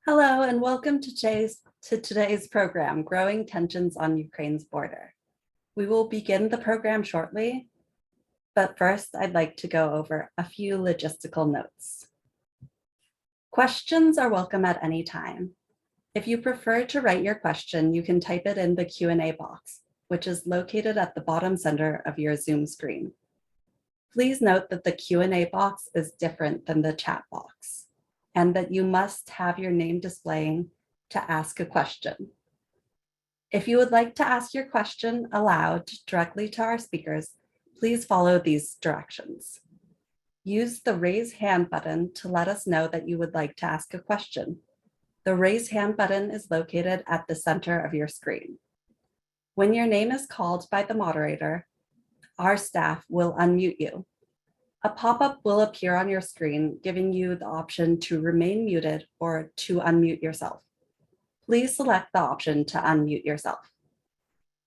Hello and welcome to today's program, Growing Tensions on Ukraine's Border. We will begin the program shortly, but first I'd like to go over a few logistical notes. Questions are welcome at any time. If you prefer to write your question, you can type it in the Q&A box, which is located at the bottom center of your Zoom screen. Please note that the Q&A box is different than the chat box, and that you must have your name displaying to ask a question. If you would like to ask your question aloud directly to our speakers, please follow these directions. Use the raise hand button to let us know that you would like to ask a question. The raise hand button is located at the center of your screen. When your name is called by the moderator, our staff will unmute you. A pop-up will appear on your screen, giving you the option to remain muted or to unmute yourself. Please select the option to unmute yourself.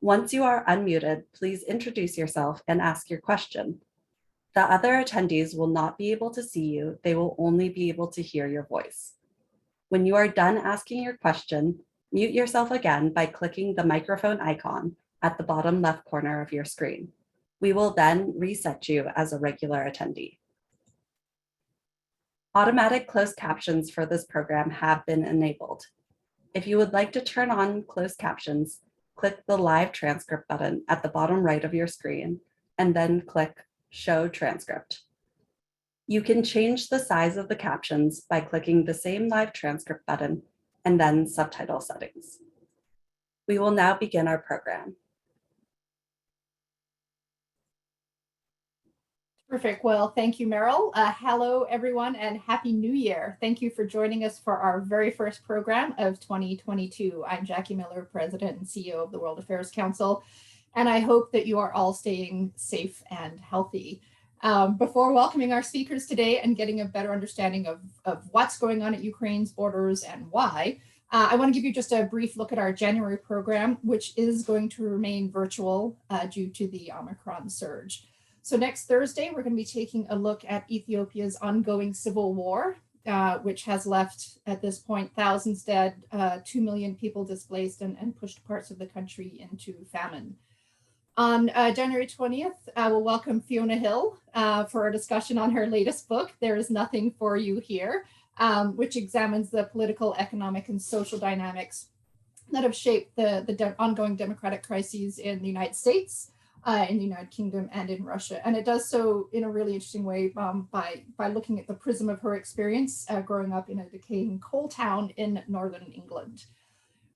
Once you are unmuted, please introduce yourself and ask your question. The other attendees will not be able to see you. They will only be able to hear your voice. When you are done asking your question, mute yourself again by clicking the microphone icon at the bottom left corner of your screen. We will then reset you as a regular attendee. Automatic closed captions for this program have been enabled. If you would like to turn on closed captions, click the live transcript button at the bottom right of your screen and then click Show Transcript. You can change the size of the captions by clicking the same live transcript button and then subtitle settings. We will now begin our program. Perfect. Well, thank you, Meryl. Hello, everyone, and Happy New Year. Thank you for joining us for our very first program of 2022. I'm Jackie Miller, President and CEO of the World Affairs Council, and I hope that you are all staying safe and healthy. Before welcoming our speakers today and getting a better understanding of what's going on at Ukraine's borders and why, I want to give you just a brief look at our January program, which is going to remain virtual due to the Omicron surge. So next Thursday, we're going to be taking a look at Ethiopia's ongoing civil war, which has left, at this point, thousands dead, 2 million people displaced, and pushed parts of the country into famine. On January 20th, we'll welcome Fiona Hill for a discussion on her latest book, There Is Nothing for You Here, which examines the political, economic, and social dynamics that have shaped the ongoing democratic crises in the United States, in the United Kingdom, and in Russia. And it does so in a really interesting way by looking at the prism of her experience growing up in a decaying coal town in northern England.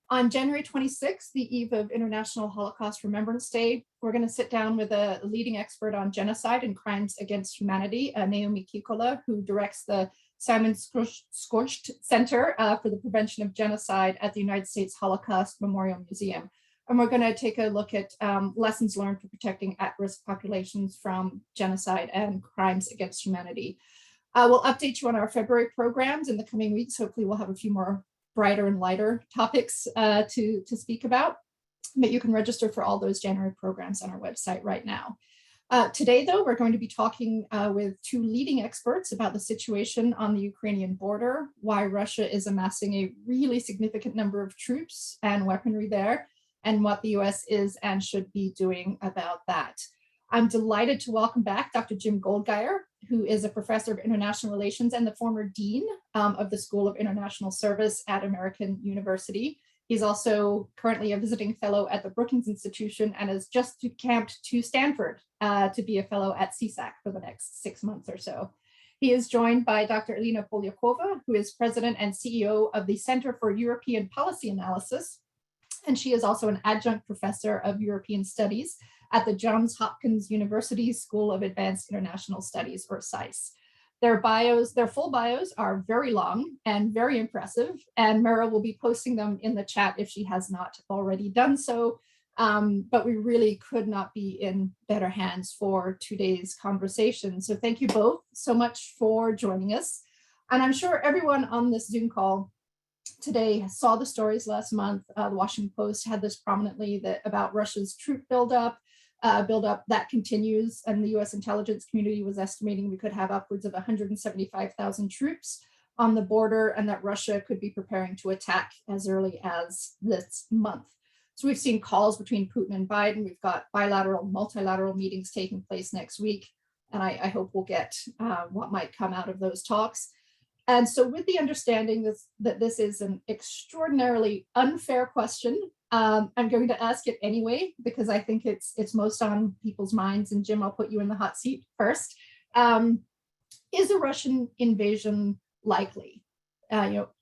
On January 26th, the eve of International Holocaust Remembrance Day, we're going to sit down with a leading expert on genocide and crimes against humanity, Naomi Kikola, who directs the Simon Scorched Center for the Prevention of Genocide at the United States Holocaust Memorial Museum. And we're going to take a look at lessons learned for protecting at-risk populations from genocide and crimes against humanity. We'll update you on our February programs in the coming weeks. Hopefully we'll have a few more brighter and lighter topics to speak about. But you can register for all those January programs on our website right now. Today, though, we're going to be talking with two leading experts about the situation on the Ukrainian border, why Russia is amassing a really significant number of troops and weaponry there, and what the US is and should be doing about that. I'm delighted to welcome back Dr. Jim Goldgaier, who is a professor of international relations and the former dean of the School of International Service at American University. He's also currently a visiting fellow at the Brookings Institution and has just camped to Stanford to be a fellow at CSAC for the next 6 months or so. He is joined by Dr. Alina Polyakova, who is president and CEO of the Center for European Policy Analysis, and she is also an adjunct professor of European Studies at the Johns Hopkins University School of Advanced International Studies, or SAIS. Their full bios are very long and very impressive, and Mara will be posting them in the chat if she has not already done so. But we really could not be in better hands for today's conversation. So thank you both so much for joining us. And I'm sure everyone on this Zoom call today saw the stories last month. The Washington Post had this prominently about Russia's troop buildup that continues, and the US intelligence community was estimating we could have upwards of 175,000 troops on the border and that Russia could be preparing to attack as early as this month. So we've seen calls between Putin and Biden. We've got bilateral, multilateral meetings taking place next week. And I hope we'll get what might come out of those talks. And so with the understanding that this is an extraordinarily unfair question, I'm going to ask it anyway, because I think it's most on people's minds. And Jim, I'll put you in the hot seat first. Is a Russian invasion likely?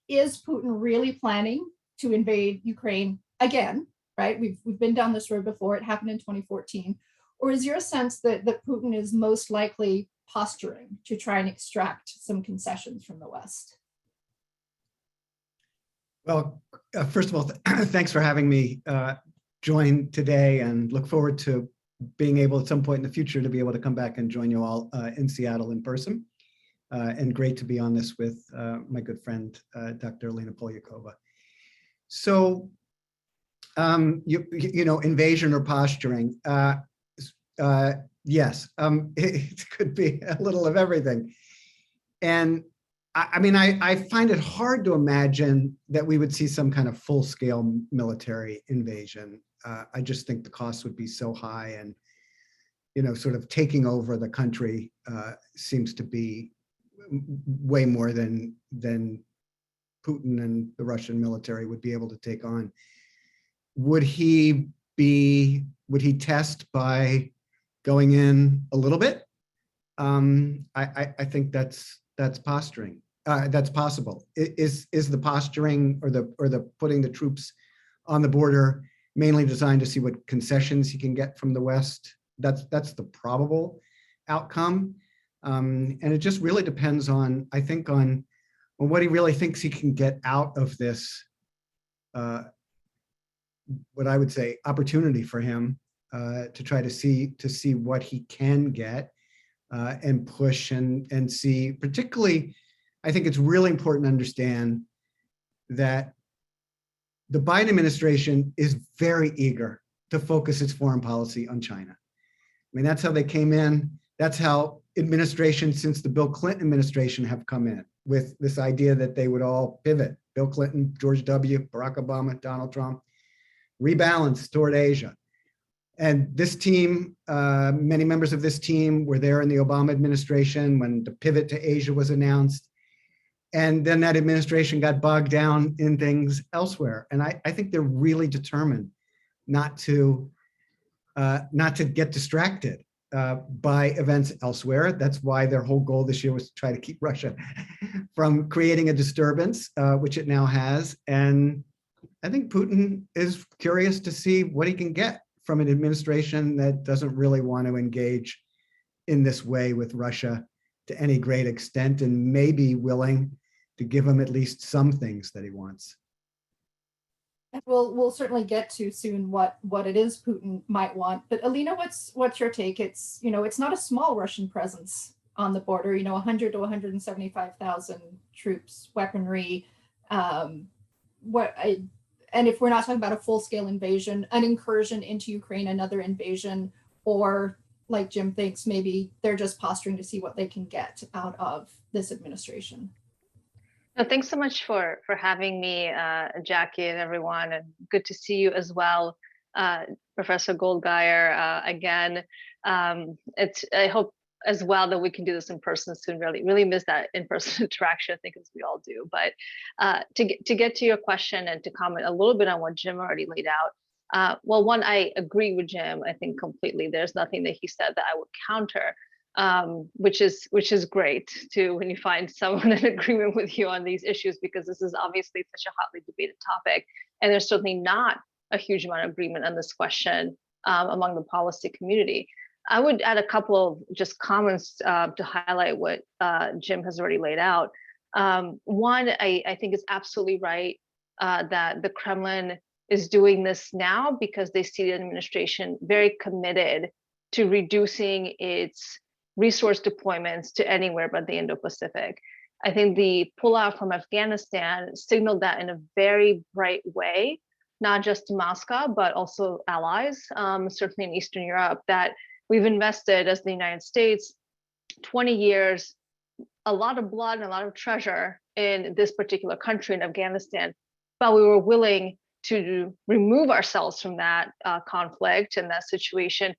Is Putin really planning to invade Ukraine again? Right? We've been down this road before. It happened in 2014. Or is your sense that Putin is most likely posturing to try and extract some concessions from the West? Well, first of all, thanks for having me join today, and look forward to being able at some point in the future to be able to come back and join you all in Seattle in person. And great to be on this with my good friend, Dr. Alina Polyakova. So, invasion or posturing. Yes, it could be a little of everything. And I find it hard to imagine that we would see some kind of full-scale military invasion. I just think the cost would be so high, and sort of taking over the country seems to be way more than Putin and the Russian military would be able to take on. Would he test by going in a little bit? I think that's posturing. That's possible. Is the posturing or the putting the troops on the border mainly designed to see what concessions he can get from the West? That's the probable outcome. And it just really depends on, I think, on what he really thinks he can get out of this, what I would say, opportunity for him to try to see what he can get and push and see. Particularly, I think it's really important to understand that the Biden administration is very eager to focus its foreign policy on China. I mean, that's how they came in. That's how administrations since the Bill Clinton administration have come in, with this idea that they would all pivot. Bill Clinton, George W., Barack Obama, Donald Trump, rebalance toward Asia. And this team, many members of this team were there in the Obama administration when the pivot to Asia was announced. And then that administration got bogged down in things elsewhere. And I think they're really determined not to get distracted by events elsewhere. That's why their whole goal this year was to try to keep Russia from creating a disturbance, which it now has. And I think Putin is curious to see what he can get from an administration that doesn't really want to engage in this way with Russia to any great extent, and may be willing to give him at least some things that he wants. We'll certainly get to soon what it is Putin might want. But Alina, what's your take? It's not a small Russian presence on the border. 100 to 175,000 troops, weaponry. And if we're not talking about a full-scale invasion, an incursion into Ukraine, another invasion, or like Jim thinks, maybe they're just posturing to see what they can get out of this administration. No, thanks so much for having me, Jackie, and everyone, and good to see you as well, Professor Goldgeier. Again, I hope as well that we can do this in person soon. Really miss that in-person interaction, I think, as we all do. But to get to your question and to comment a little bit on what Jim already laid out. Well, one, I agree with Jim, I think, completely. There's nothing that he said that I would counter. Which is great too, when you find someone in agreement with you on these issues, because this is obviously such a hotly debated topic, and there's certainly not a huge amount of agreement on this question among the policy community. I would add a couple of just comments to highlight what Jim has already laid out. One, I think is absolutely right that the Kremlin is doing this now because they see the administration very committed to reducing its resource deployments to anywhere but the Indo-Pacific. I think the pullout from Afghanistan signaled that in a very bright way, not just to Moscow, but also allies, certainly in Eastern Europe, that we've invested as the United States 20 years a lot of blood and a lot of treasure in this particular country in Afghanistan, but we were willing to remove ourselves from that conflict and that situation,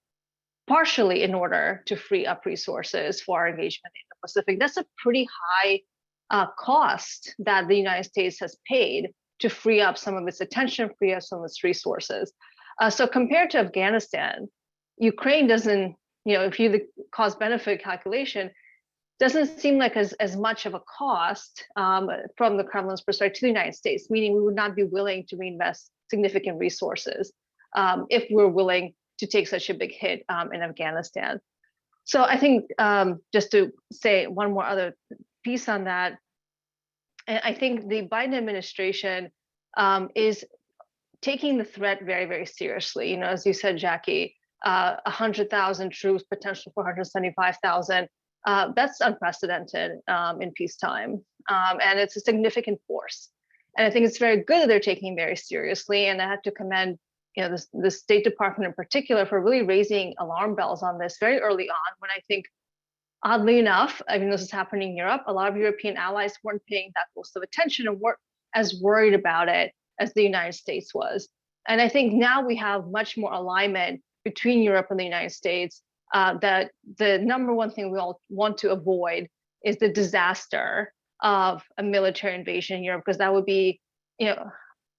partially in order to free up resources for our engagement in the Pacific. That's a pretty high cost that the United States has paid to free up some of its attention, free up some of its resources. So compared to Afghanistan, Ukraine doesn't, if you do the cost benefit calculation, doesn't seem like as much of a cost from the Kremlin's perspective to the United States, meaning we would not be willing to reinvest significant resources if we're willing to take such a big hit in Afghanistan. So I think just to say one more other piece on that, I think the Biden administration is taking the threat very, very seriously. As you said, Jackie, 100,000 troops, potential for 175,000. That's unprecedented in peacetime, and it's a significant force. And I think it's very good that they're taking it very seriously. And I have to commend, the State Department in particular for really raising alarm bells on this very early on. When I think, oddly enough, I mean, this is happening in Europe, a lot of European allies weren't paying that close of attention and weren't as worried about it as the United States was. And I think now we have much more alignment between Europe and the United States. That the number one thing we all want to avoid is the disaster of a military invasion in Europe, because that would be,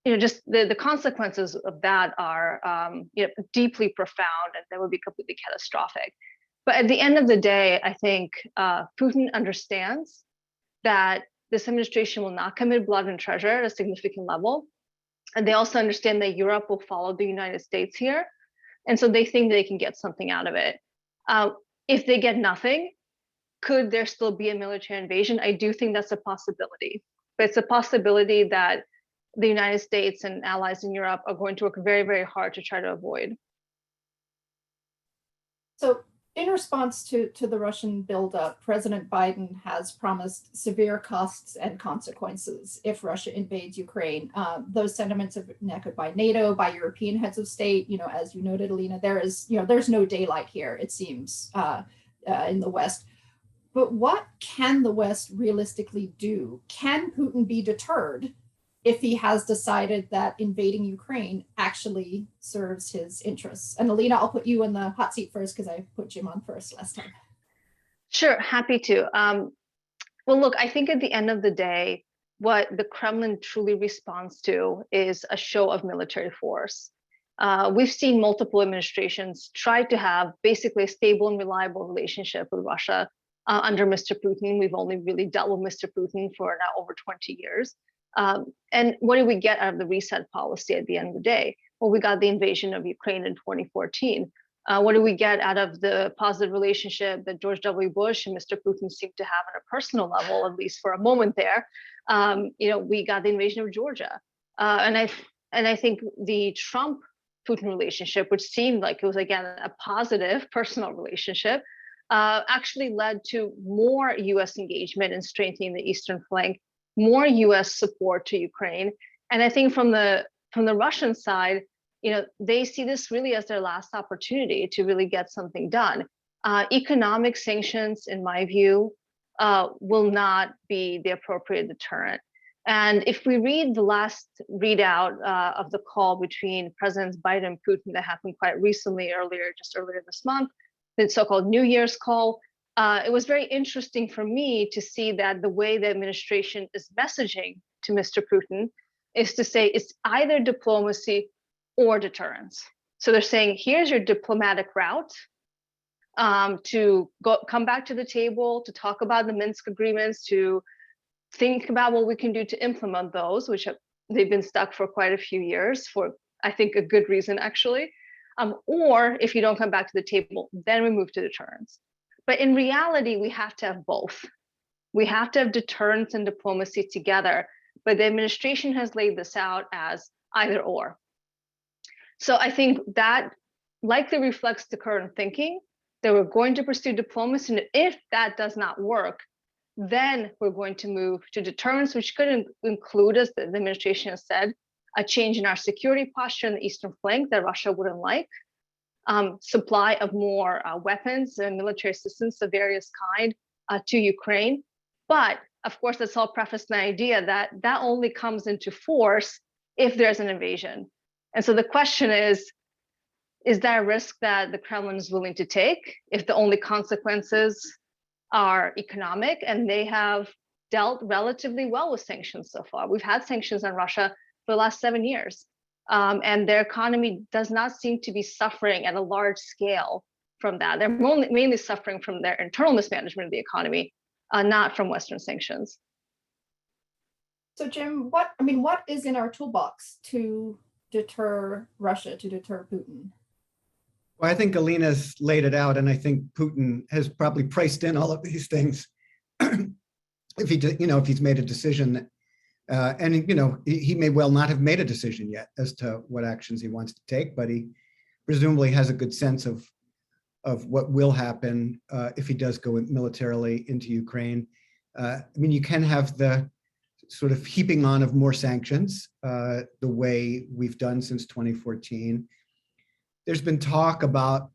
just the consequences of that are, deeply profound, and that would be completely catastrophic. But at the end of the day, I think Putin understands that this administration will not commit blood and treasure at a significant level, and they also understand that Europe will follow the United States here, and so they think they can get something out of it. If they get nothing, could there still be a military invasion? I do think that's a possibility, but it's a possibility that the United States and allies in Europe are going to work very, very hard to try to avoid. So in response to the Russian buildup, President Biden has promised severe costs and consequences if Russia invades Ukraine. Those sentiments have been echoed by NATO, by European heads of state. As you noted, Alina, there's no daylight here, it seems, in the West. But what can the West realistically do? Can Putin be deterred if he has decided that invading Ukraine actually serves his interests? And Alina, I'll put you in the hot seat first because I put Jim on first last time. Sure, happy to. Well, look, I think at the end of the day, what the Kremlin truly responds to is a show of military force. We've seen multiple administrations try to have basically a stable and reliable relationship with Russia under Mr. Putin. We've only really dealt with Mr. Putin for now over 20 years. And what did we get out of the reset policy at the end of the day? Well, we got the invasion of Ukraine in 2014. What did we get out of the positive relationship that George W. Bush and Mr. Putin seemed to have on a personal level, at least for a moment there? We got the invasion of Georgia. And I think the Trump-Putin relationship, which seemed like it was, again, a positive personal relationship, actually led to more U.S. engagement in strengthening the eastern flank, more U.S. support to Ukraine. And I think from the Russian side, they see this really as their last opportunity to really get something done. Economic sanctions, in my view, will not be the appropriate deterrent. And if we read the last readout of the call between Presidents Biden and Putin that happened quite recently, earlier this month, the so-called New Year's call, it was very interesting for me to see that the way the administration is messaging to Mr. Putin is to say it's either diplomacy or deterrence. So they're saying, here's your diplomatic route to come back to the table, to talk about the Minsk agreements, to think about what we can do to implement those, which they've been stuck for quite a few years for, I think, a good reason, actually. Or if you don't come back to the table, then we move to deterrence. But in reality, we have to have both. We have to have deterrence and diplomacy together. But the administration has laid this out as either or. So I think that likely reflects the current thinking that we're going to pursue diplomacy. And if that does not work, then we're going to move to deterrence, which could include, as the administration has said, a change in our security posture in the eastern flank that Russia wouldn't like, supply of more weapons and military assistance of various kind to Ukraine, But of course, that's all prefaced in the idea that that only comes into force if there's an invasion. And so the question is that a risk that the Kremlin is willing to take if the only consequences are economic? And they have dealt relatively well with sanctions so far. We've had sanctions on Russia for the last 7 years. And their economy does not seem to be suffering at a large scale from that. They're mainly suffering from their internal mismanagement of the economy, not from Western sanctions. So Jim, what is in our toolbox to deter Russia, to deter Putin? Well, I think Alina's laid it out, and I think Putin has probably priced in all of these things. If he's made a decision, and he may well not have made a decision yet as to what actions he wants to take, but he presumably has a good sense of what will happen if he does go militarily into Ukraine. You can have the sort of heaping on of more sanctions, the way we've done since 2014. There's been talk about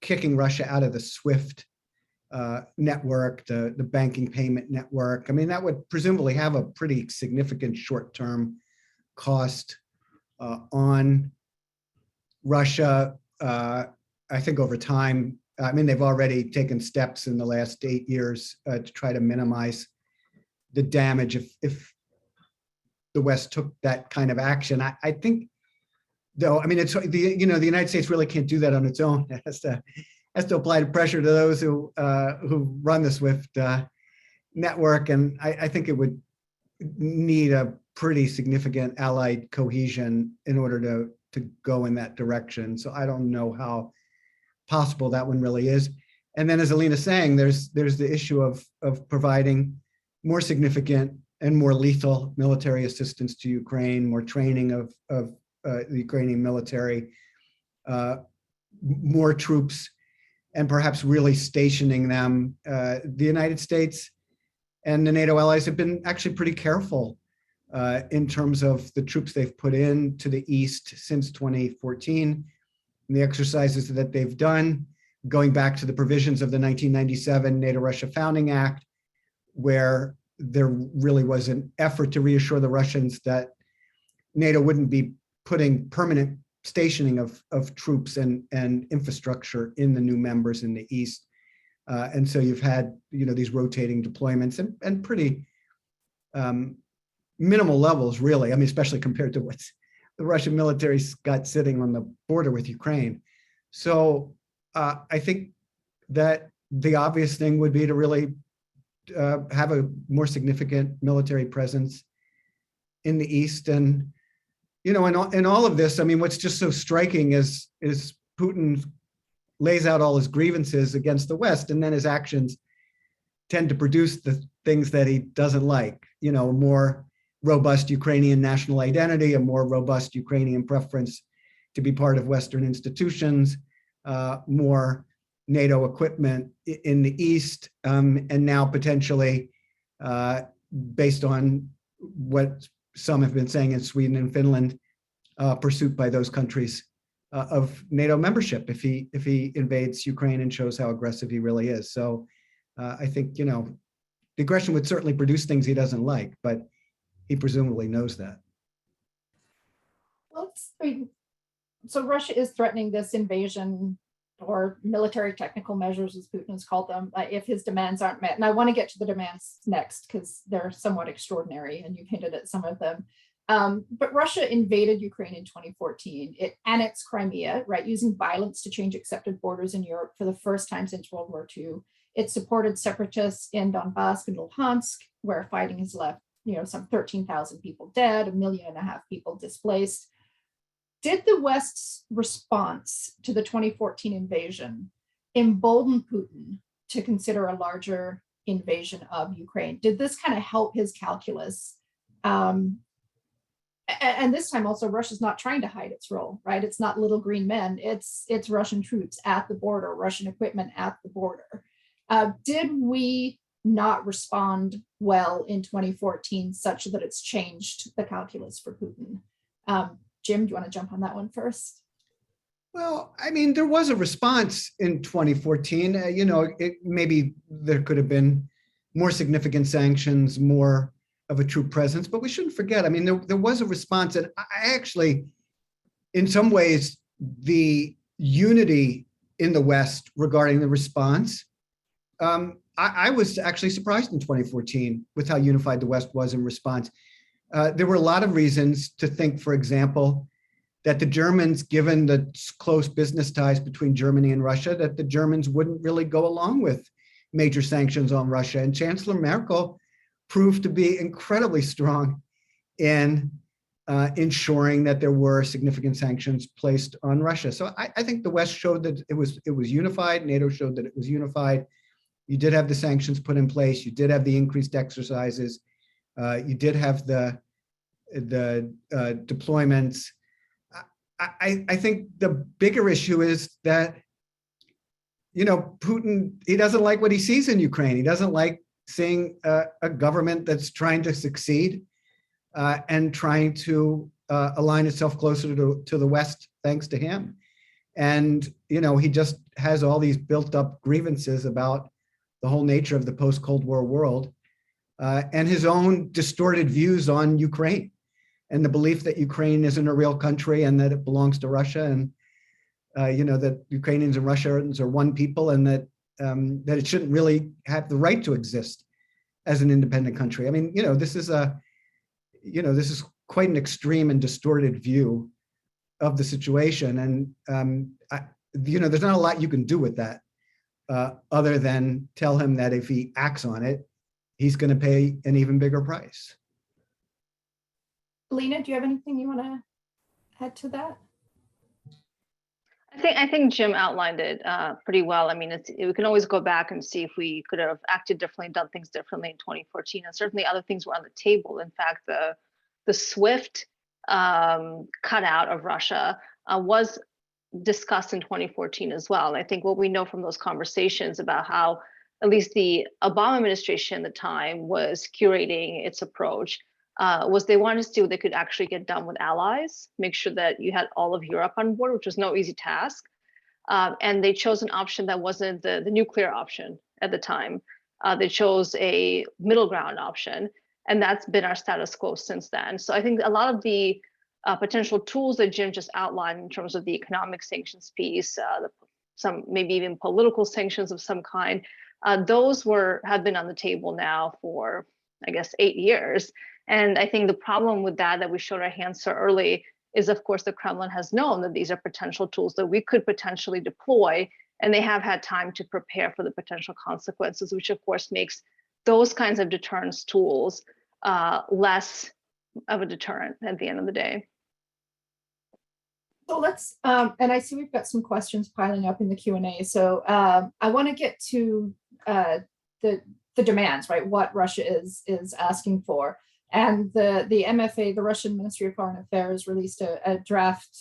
kicking Russia out of the SWIFT network, the banking payment network. That would presumably have a pretty significant short-term cost on Russia. I think over time, they've already taken steps in the last 8 years to try to minimize the damage if the West took that kind of action. I think, though, it's the United States really can't do that on its own. It has to apply pressure to those who run the SWIFT network, and I think it would need a pretty significant allied cohesion in order to go in that direction. So I don't know how possible that one really is. And then, as Alina's saying, there's the issue of providing more significant and more lethal military assistance to Ukraine, more training of the Ukrainian military, more troops, and perhaps really stationing them. The United States and the NATO allies have been actually pretty careful in terms of the troops they've put in to the east since 2014, and the exercises that they've done, going back to the provisions of the 1997 NATO-Russia Founding Act, where there really was an effort to reassure the Russians that NATO wouldn't be putting permanent stationing of troops and infrastructure in the new members in the East. And so you've had these rotating deployments and pretty minimal levels, really. Especially compared to what the Russian military's got sitting on the border with Ukraine. So I think that the obvious thing would be to really have a more significant military presence in the East. And in all of this, what's just so striking is Putin lays out all his grievances against the West, and then his actions tend to produce the things that he doesn't like. A more robust Ukrainian national identity, a more robust Ukrainian preference to be part of Western institutions, more NATO equipment in the East, and now potentially, based on what some have been saying in Sweden and Finland, pursuit by those countries of NATO membership if he invades Ukraine and shows how aggressive he really is. So I think the aggression would certainly produce things he doesn't like, but he presumably knows that. Well, so Russia is threatening this invasion or military technical measures, as Putin has called them, if his demands aren't met. And I want to get to the demands next because they're somewhat extraordinary, and you've hinted at some of them. But Russia invaded Ukraine in 2014. It annexed Crimea, right, using violence to change accepted borders in Europe for the first time since World War II. It supported separatists in Donbass and Luhansk, where fighting has left, some 13,000 people dead, 1.5 million people displaced. Did the West's response to the 2014 invasion embolden Putin to consider a larger invasion of Ukraine? Did this kind of help his calculus? And this time also, Russia's not trying to hide its role, right? It's not little green men. It's Russian troops at the border, Russian equipment at the border. Did we not respond well in 2014 such that it's changed the calculus for Putin? Jim, do you want to jump on that one first? Well, there was a response in 2014. Maybe there could have been more significant sanctions, more of a true presence. But we shouldn't forget, I mean, there was a response, and I actually, in some ways, the unity in the West regarding the response, I was actually surprised in 2014 with how unified the West was in response. There were a lot of reasons to think, for example, that the Germans, given the close business ties between Germany and Russia, that the Germans wouldn't really go along with major sanctions on Russia. And Chancellor Merkel proved to be incredibly strong in ensuring that there were significant sanctions placed on Russia. So I think the West showed that it was unified. NATO showed that it was unified. You did have the sanctions put in place. You did have the increased exercises. You did have the deployments. I think the bigger issue is that, you know, Putin, he doesn't like what he sees in Ukraine. He doesn't like seeing a government that's trying to succeed and trying to align itself closer to the West, thanks to him. And, you know, he just has all these built up grievances about the whole nature of the post-Cold War world and his own distorted views on Ukraine and the belief that Ukraine isn't a real country and that it belongs to Russia, and you know, that Ukrainians and Russians are one people, and that that it shouldn't really have the right to exist as an independent country. I mean, you know, this is quite an extreme and distorted view of the situation, and you know, there's not a lot you can do with that other than tell him that if he acts on it, he's going to pay an even bigger price. Alina, do you have anything you want to add to that? I think Jim outlined it pretty well. I mean, we can always go back and see if we could have acted differently, done things differently in 2014, and certainly other things were on the table. In fact, the SWIFT cutout of Russia was discussed in 2014 as well. And I think what we know from those conversations about how at least the Obama administration at the time was curating its approach was they wanted to see what they could actually get done with allies, make sure that you had all of Europe on board, which was no easy task. And they chose an option that wasn't the nuclear option at the time. They chose a middle ground option, and that's been our status quo since then. So I think a lot of the potential tools that Jim just outlined in terms of the economic sanctions piece, some maybe even political sanctions of some kind, those have been on the table now for, I guess, 8 years. And I think the problem with that we showed our hands so early is, of course, the Kremlin has known that these are potential tools that we could potentially deploy, and they have had time to prepare for the potential consequences, which of course makes those kinds of deterrence tools less of a deterrent at the end of the day. So let's, and I see we've got some questions piling up in the Q&A. So I want to get to the demands, right? What Russia is asking for. And the MFA, the Russian Ministry of Foreign Affairs, released a draft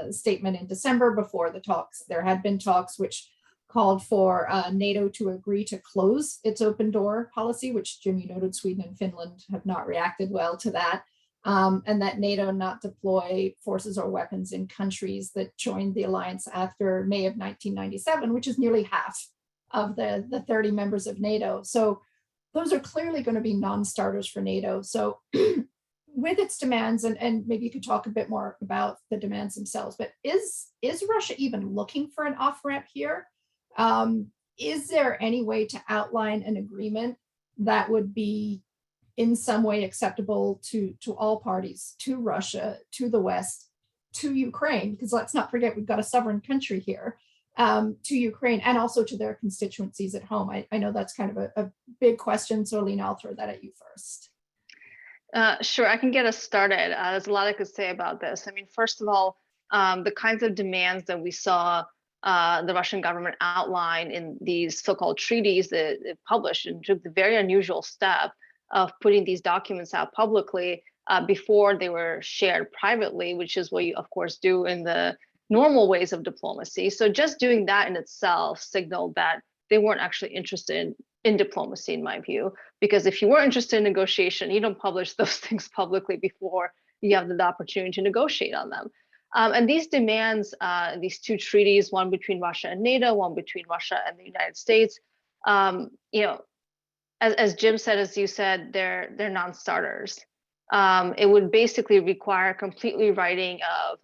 statement in December before the talks. There had been talks which called for NATO to agree to close its open door policy, which, Jim, you noted Sweden and Finland have not reacted well to that, and that NATO not deploy forces or weapons in countries that joined the alliance after May of 1997, which is nearly half of the 30 members of NATO. So those are clearly going to be non-starters for NATO. So with its demands, and maybe you could talk a bit more about the demands themselves, but is Russia even looking for an off-ramp here? Is there any way to outline an agreement that would be in some way acceptable to all parties, to Russia, to the West, to Ukraine? Because let's not forget, we've got a sovereign country here. To Ukraine and also to their constituencies at home. I know that's kind of a big question, so Alina, I'll throw that at you first. Sure, I can get us started. There's a lot I could say about this. I mean, first of all, the kinds of demands that we saw the Russian government outline in these so-called treaties that it published, and took the very unusual step of putting these documents out publicly before they were shared privately, which is what you, of course, do in the normal ways of diplomacy. So just doing that in itself signaled that they weren't actually interested in diplomacy, in my view, because if you were interested in negotiation, you don't publish those things publicly before you have the opportunity to negotiate on them. And these demands, these two treaties, one between Russia and NATO, one between Russia and the United States, you know, as Jim said, as you said, they're non-starters. It would basically require complete rewriting of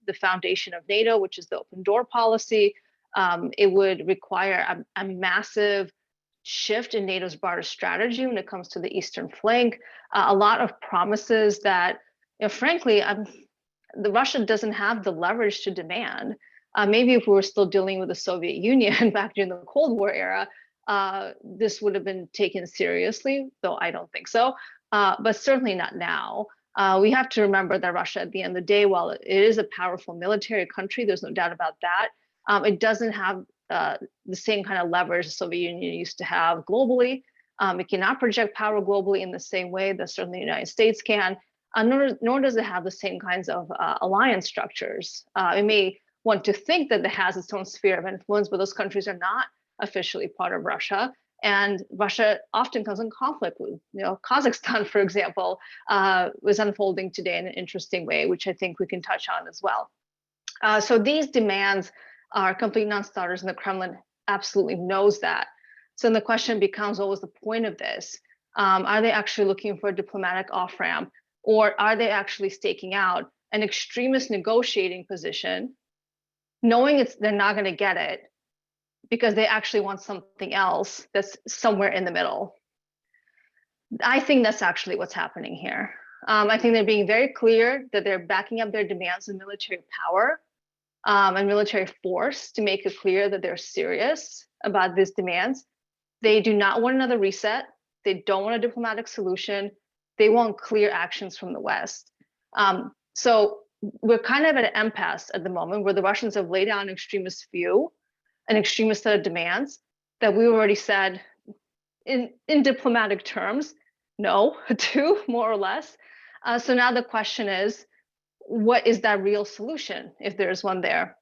the foundation of NATO, which is the open door policy. It would require a massive shift in NATO's broader strategy when it comes to the eastern flank. A lot of promises that, frankly, the Russia doesn't have the leverage to demand. Maybe if we were still dealing with the Soviet Union back during the Cold War era, this would have been taken seriously, though I don't think so. But certainly not now. We have to remember that Russia, at the end of the day, while it is a powerful military country, there's no doubt about that, it doesn't have the same kind of leverage the Soviet Union used to have globally. It cannot project power globally in the same way that certainly the United States can, nor does it have the same kinds of alliance structures. It may want to think that it has its own sphere of influence, but those countries are not officially part of Russia. And Russia often comes in conflict with, Kazakhstan, for example, was unfolding today in an interesting way, which I think we can touch on as well. So these demands are complete non-starters, and the Kremlin absolutely knows that. So then the question becomes, what was the point of this? Are they actually looking for a diplomatic off-ramp, or are they actually staking out an extremist negotiating position, knowing they're not going to get it, because they actually want something else that's somewhere in the middle? I think that's actually what's happening here. I think they're being very clear that they're backing up their demands with military power and military force to make it clear that they're serious about these demands. They do not want another reset. They don't want a diplomatic solution. They want clear actions from the West. So we're kind of at an impasse at the moment, where the Russians have laid out an extremist view, an extremist set of demands that we already said in diplomatic terms no to, more or less. So now the question is, what is that real solution, if there's one there?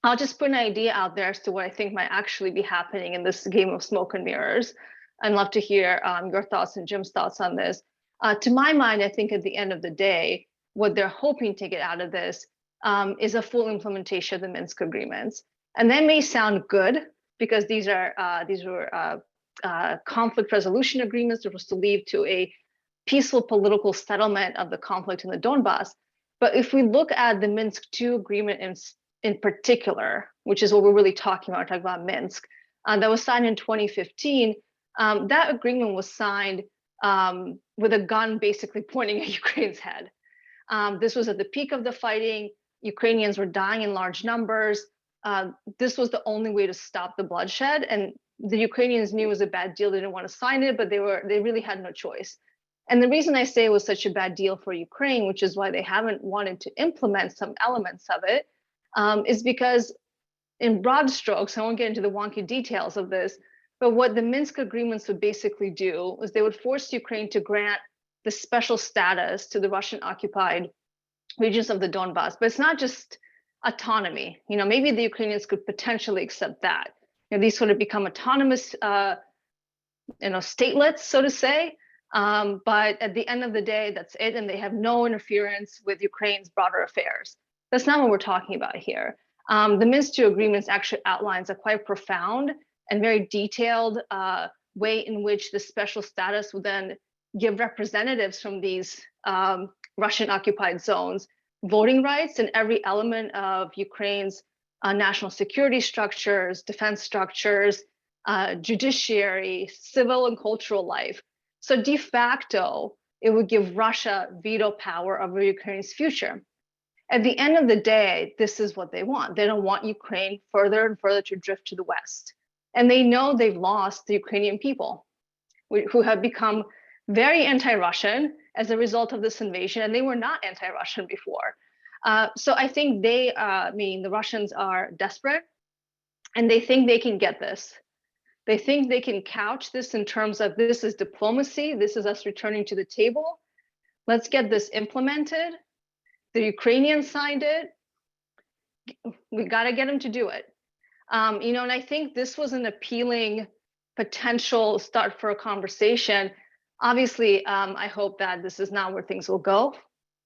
I'll just put an idea out there as to what I think might actually be happening in this game of smoke and mirrors. I'd love to hear your thoughts and Jim's thoughts on this. To my mind, I think at the end of the day, what they're hoping to get out of this is a full implementation of the Minsk agreements. And that may sound good, because these were conflict resolution agreements that was to lead to a peaceful political settlement of the conflict in the Donbass. But if we look at the Minsk II agreement in particular, which is what we're really talking about Minsk, that was signed in 2015, that agreement was signed with a gun basically pointing at Ukraine's head. This was at the peak of the fighting. Ukrainians were dying in large numbers. This was the only way to stop the bloodshed, and the Ukrainians knew it was a bad deal. They didn't want to sign it, but they really had no choice. And the reason I say it was such a bad deal for Ukraine, which is why they haven't wanted to implement some elements of it, is because, in broad strokes, I won't get into the wonky details of this, but what the Minsk agreements would basically do is they would force Ukraine to grant the special status to the Russian-occupied regions of the Donbass. But it's not just autonomy. Maybe the Ukrainians could potentially accept that. These sort of become autonomous, statelets, so to say. But at the end of the day, that's it, and they have no interference with Ukraine's broader affairs. That's not what we're talking about here. The Minsk II agreements actually outlines a quite profound and very detailed way in which the special status would then give representatives from these Russian-occupied zones voting rights in every element of Ukraine's national security structures, defense structures, judiciary, civil and cultural life. So de facto, it would give Russia veto power over Ukraine's future. At the end of the day, this is what they want. They don't want Ukraine further and further to drift to the West. And they know they've lost the Ukrainian people, who have become very anti-Russian as a result of this invasion, and they were not anti-Russian before. So I think the Russians are desperate, and they think they can get this. They think they can couch this in terms of, this is diplomacy, this is us returning to the table. Let's get this implemented. The Ukrainians signed it. We got to get them to do it. And I think this was an appealing potential start for a conversation. Obviously, I hope that this is not where things will go,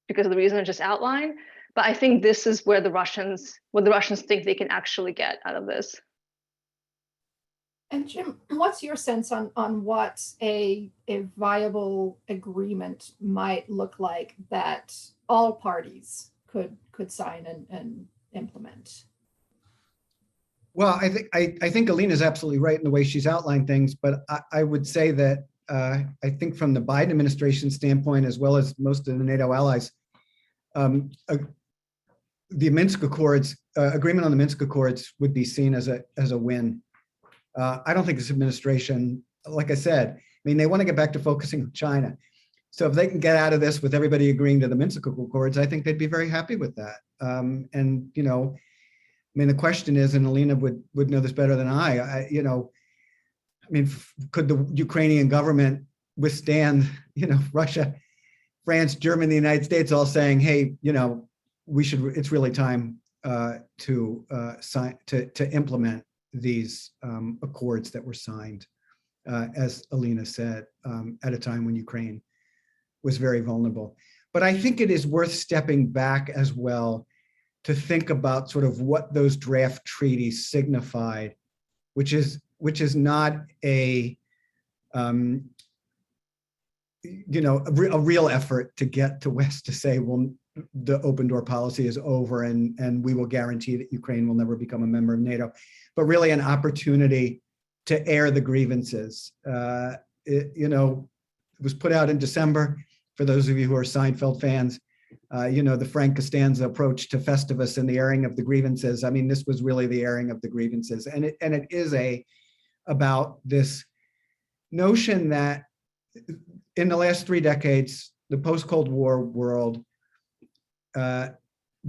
because of the reason I just outlined. But I think this is where what the Russians think they can actually get out of this. And Jim, what's your sense on what a viable agreement might look like that all parties could sign and implement? Well, I think Alina's absolutely right in the way she's outlined things, but I would say that I think from the Biden administration standpoint, as well as most of the NATO allies, the Minsk Accords, agreement on the Minsk Accords would be seen as a win. I don't think this administration, like I said, I mean, they want to get back to focusing on China. So if they can get out of this with everybody agreeing to the Minsk Accords, I think they'd be very happy with that. And, you know, I mean, the question is, and Alina would know this better than I mean, could the Ukrainian government withstand, Russia, France, Germany, the United States all saying, hey, it's really time to implement these accords that were signed, as Alina said, at a time when Ukraine was very vulnerable. But I think it is worth stepping back as well to think about sort of what those draft treaties signified, which is not a real effort to get the West to say, well, the open door policy is over and we will guarantee that Ukraine will never become a member of NATO, but really an opportunity to air the grievances. It was put out in December. For those of you who are Seinfeld fans, the Frank Costanza approach to Festivus and the airing of the grievances. I mean, this was really the airing of the grievances. And it is about this notion that in the last 3 decades, the post-Cold War world, the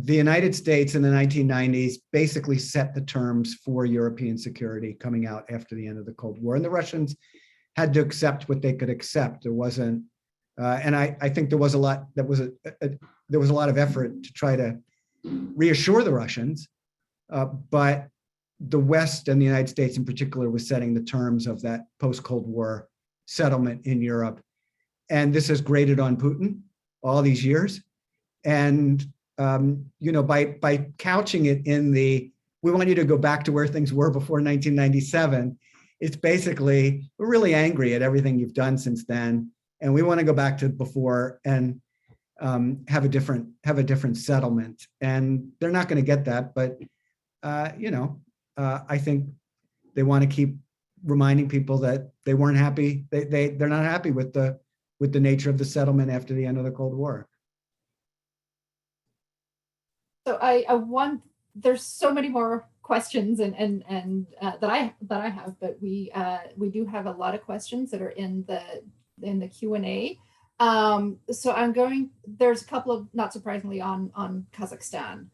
United States in the 1990s basically set the terms for European security coming out after the end of the Cold War. And the Russians had to accept what they could accept. There wasn't, and I think there was a lot of effort to try to reassure the Russians, but the West and the United States in particular was setting the terms of that post-Cold War settlement in Europe. And this has grated on Putin all these years. And, by couching it in we want you to go back to where things were before 1997, it's basically, we're really angry at everything you've done since then. And we want to go back to before and have a different settlement. And they're not going to get that, but, I think they want to keep reminding people that they weren't happy. They're not happy with the nature of the settlement after the end of the Cold War. So there's so many more questions and that I have, but we do have a lot of questions that are in the Q&A. So there's a couple of, not surprisingly, on Kazakhstan.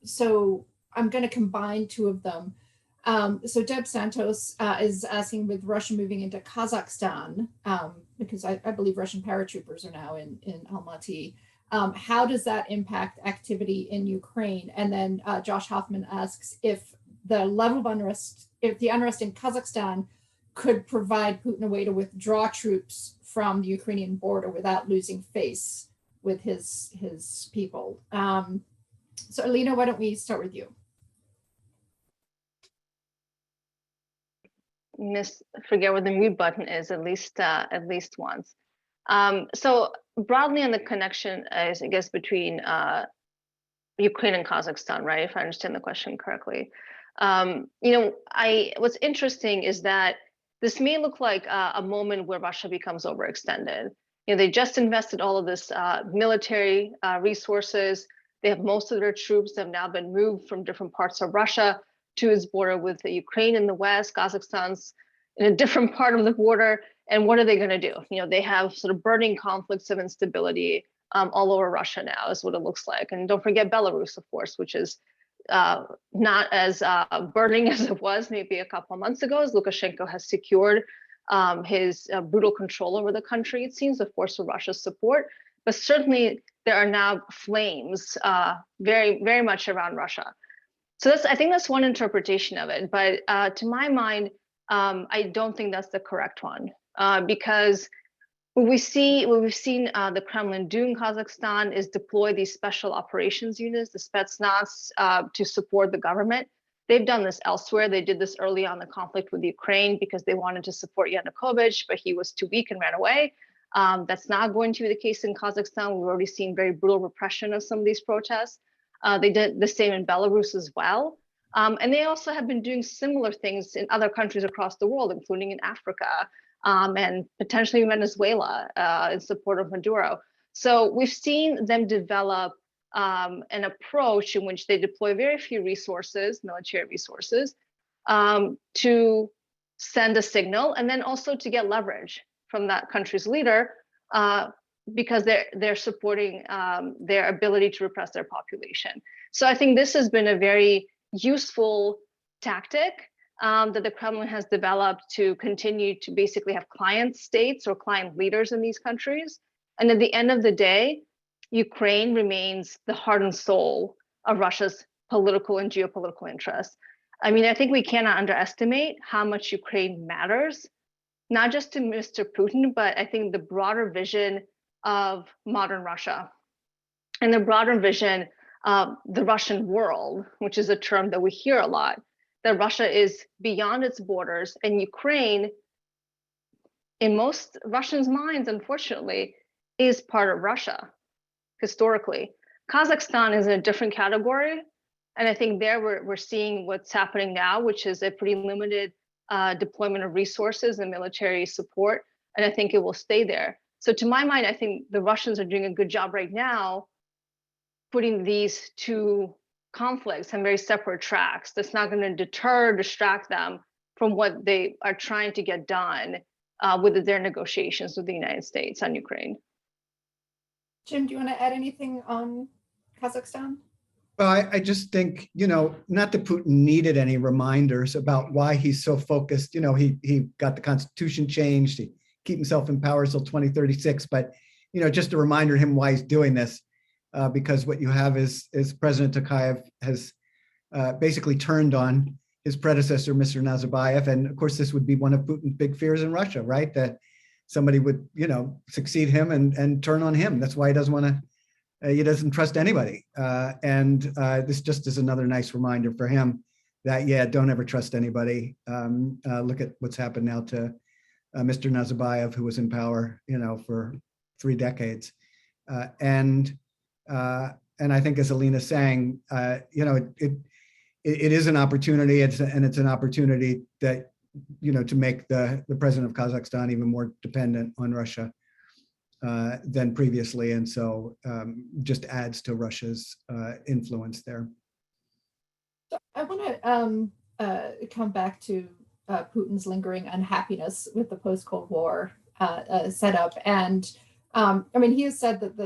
So I'm going to combine 2 of them. So Deb Santos is asking, with Russia moving into Kazakhstan, because I believe Russian paratroopers are now in Almaty, how does that impact activity in Ukraine? And then Josh Hoffman asks if the level of unrest, if the unrest in Kazakhstan could provide Putin a way to withdraw troops from the Ukrainian border without losing face with his people. So Alina, why don't we start with you? Forget what the mute button is at least once. So broadly on the connection is, I guess, between Ukraine and Kazakhstan, right? If I understand the question correctly. What's interesting is that this may look like a moment where Russia becomes overextended. They just invested all of this military resources. They have most of their troops that have now been moved from different parts of Russia to its border with the Ukraine in the west. Kazakhstan's in a different part of the border. And what are they going to do? They have sort of burning conflicts of instability all over Russia now, is what it looks like. And don't forget Belarus, of course, which is not as burning as it was maybe a couple of months ago, as Lukashenko has secured his brutal control over the country, it seems, of course, with Russia's support. But certainly there are now flames very, very much around Russia. So I think that's one interpretation of it. But to my mind, I don't think that's the correct one, because what we've seen the Kremlin do in Kazakhstan is deploy these special operations units, the Spetsnaz, to support the government. They've done this elsewhere. They did this early on in the conflict with Ukraine because they wanted to support Yanukovych, but he was too weak and ran away. That's not going to be the case in Kazakhstan. We've already seen very brutal repression of some of these protests. They did the same in Belarus as well. And they also have been doing similar things in other countries across the world, including in Africa and potentially Venezuela in support of Maduro. So we've seen them develop an approach in which they deploy very few resources, military resources, to send a signal and then also to get leverage from that country's leader because they're supporting their ability to repress their population. So I think this has been a very useful tactic that the Kremlin has developed to continue to basically have client states or client leaders in these countries. And at the end of the day, Ukraine remains the heart and soul of Russia's political and geopolitical interests. I mean, I think we cannot underestimate how much Ukraine matters, not just to Mr. Putin, but I think the broader vision of modern Russia and the broader vision of the Russian world, which is a term that we hear a lot, that Russia is beyond its borders, and Ukraine, in most Russians' minds, unfortunately, is part of Russia historically. Kazakhstan is in a different category. And I think there we're seeing what's happening now, which is a pretty limited deployment of resources and military support. And I think it will stay there. So to my mind, I think the Russians are doing a good job right now putting these two conflicts on very separate tracks. That's not going to deter, distract them from what they are trying to get done with their negotiations with the United States on Ukraine. Jim, do you want to add anything on Kazakhstan? Well, I just think, not that Putin needed any reminders about why he's so focused. He got the constitution changed, he keep himself in power till 2036, but, just a reminder to him why he's doing this, because what you have is President Tokayev has basically turned on his predecessor, Mr. Nazarbayev. And of course, this would be one of Putin's big fears in Russia, right? That somebody would, succeed him and turn on him. That's why he doesn't want to. He doesn't trust anybody. And this just is another nice reminder for him that, don't ever trust anybody. Look at what's happened now to Mr. Nazarbayev, who was in power, for 3 decades. And I think, as Alina's saying, it is an opportunity. It's an opportunity that, to make the president of Kazakhstan even more dependent on Russia than previously, and so just adds to Russia's influence there. So I want to come back to Putin's lingering unhappiness with the post-Cold War setup, and he has said that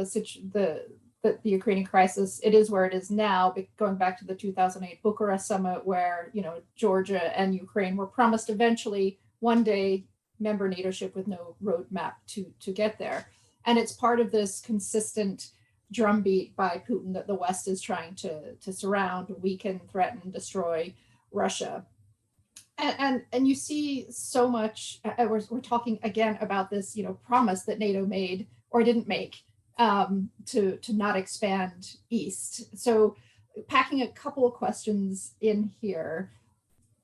the Ukrainian crisis, it is where it is now. But going back to the 2008 Bucharest summit, where Georgia and Ukraine were promised eventually one day member leadership with no roadmap to get there. And it's part of this consistent drumbeat by Putin that the West is trying to surround, weaken, threaten, destroy Russia. And you see so much, we're talking again about this, promise that NATO made or didn't make to not expand east. So packing a couple of questions in here.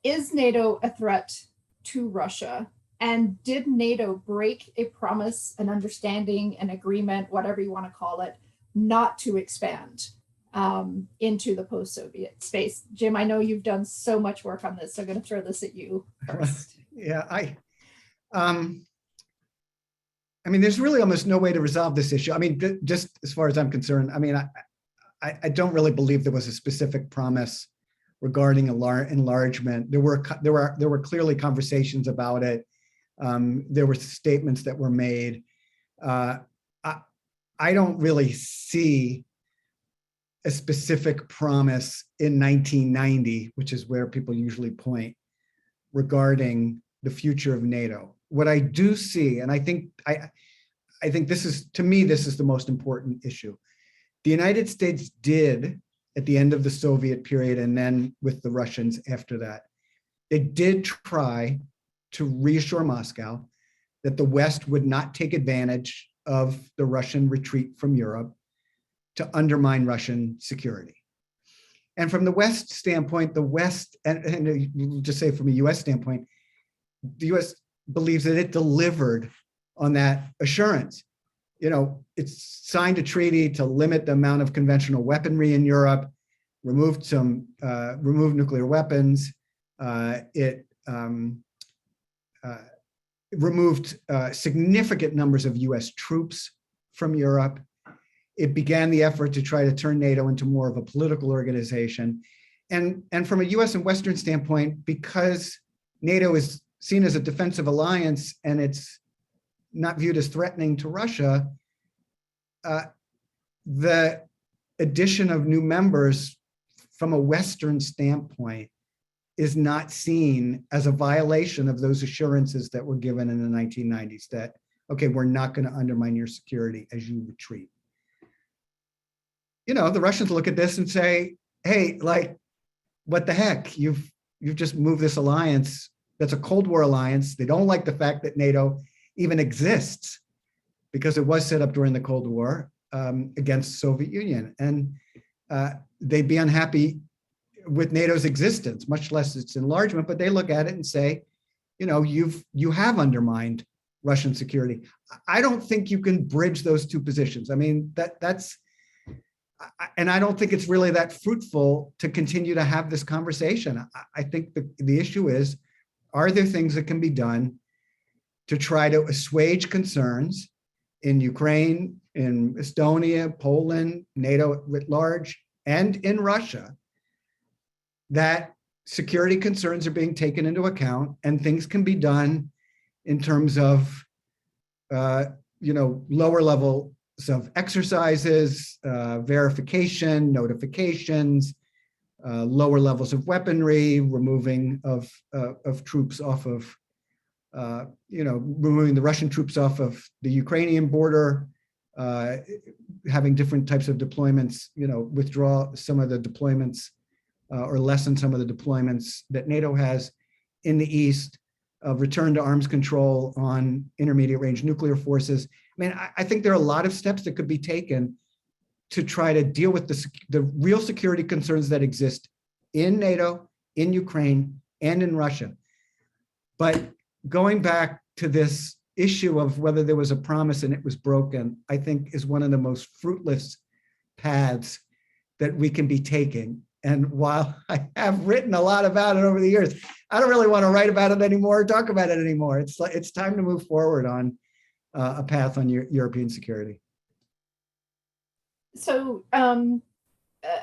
Is NATO a threat to Russia? And did NATO break a promise, an understanding, an agreement, whatever you want to call it, not to expand into the post-Soviet space? Jim, I know you've done so much work on this, so I'm going to throw this at you first. There's really almost no way to resolve this issue. Just as far as I'm concerned, I don't really believe there was a specific promise regarding enlargement. There were clearly conversations about it. There were statements that were made. I don't really see a specific promise in 1990, which is where people usually point, regarding the future of NATO. What I do see, and I think this is, to me, this is the most important issue. The United States did, at the end of the Soviet period, and then with the Russians after that, it did try to reassure Moscow that the West would not take advantage of the Russian retreat from Europe to undermine Russian security. And from the West standpoint, the West, and we'll just say from a US standpoint, the US believes that it delivered on that assurance. It's signed a treaty to limit the amount of conventional weaponry in Europe, removed nuclear weapons. It removed significant numbers of US troops from Europe. It began the effort to try to turn NATO into more of a political organization. And from a US and Western standpoint, because NATO is seen as a defensive alliance and it's not viewed as threatening to Russia, the addition of new members from a Western standpoint is not seen as a violation of those assurances that were given in the 1990s that, okay, we're not going to undermine your security as you retreat. The Russians look at this and say, hey, like, what the heck? You've just moved this alliance that's a Cold War alliance. They don't like the fact that NATO even exists because it was set up during the Cold War against the Soviet Union. And they'd be unhappy with NATO's existence, much less its enlargement, but they look at it and say, you have undermined Russian security. I don't think you can bridge those two positions. I mean, and I don't think it's really that fruitful to continue to have this conversation. I think the issue is, are there things that can be done to try to assuage concerns in Ukraine, in Estonia, Poland, NATO writ large, and in Russia, that security concerns are being taken into account and things can be done in terms of, lower levels of exercises, verification, notifications, lower levels of weaponry, removing of troops off of, removing the Russian troops off of the Ukrainian border, having different types of deployments, withdraw some of the deployments or lessen some of the deployments that NATO has in the East, return to arms control on intermediate range nuclear forces. I mean, I think there are a lot of steps that could be taken to try to deal with the real security concerns that exist in NATO, in Ukraine, and in Russia. But going back to this issue of whether there was a promise and it was broken, I think is one of the most fruitless paths that we can be taking. And while I have written a lot about it over the years, I don't really want to write about it anymore or talk about it anymore. It's time to move forward on a path on European security. So,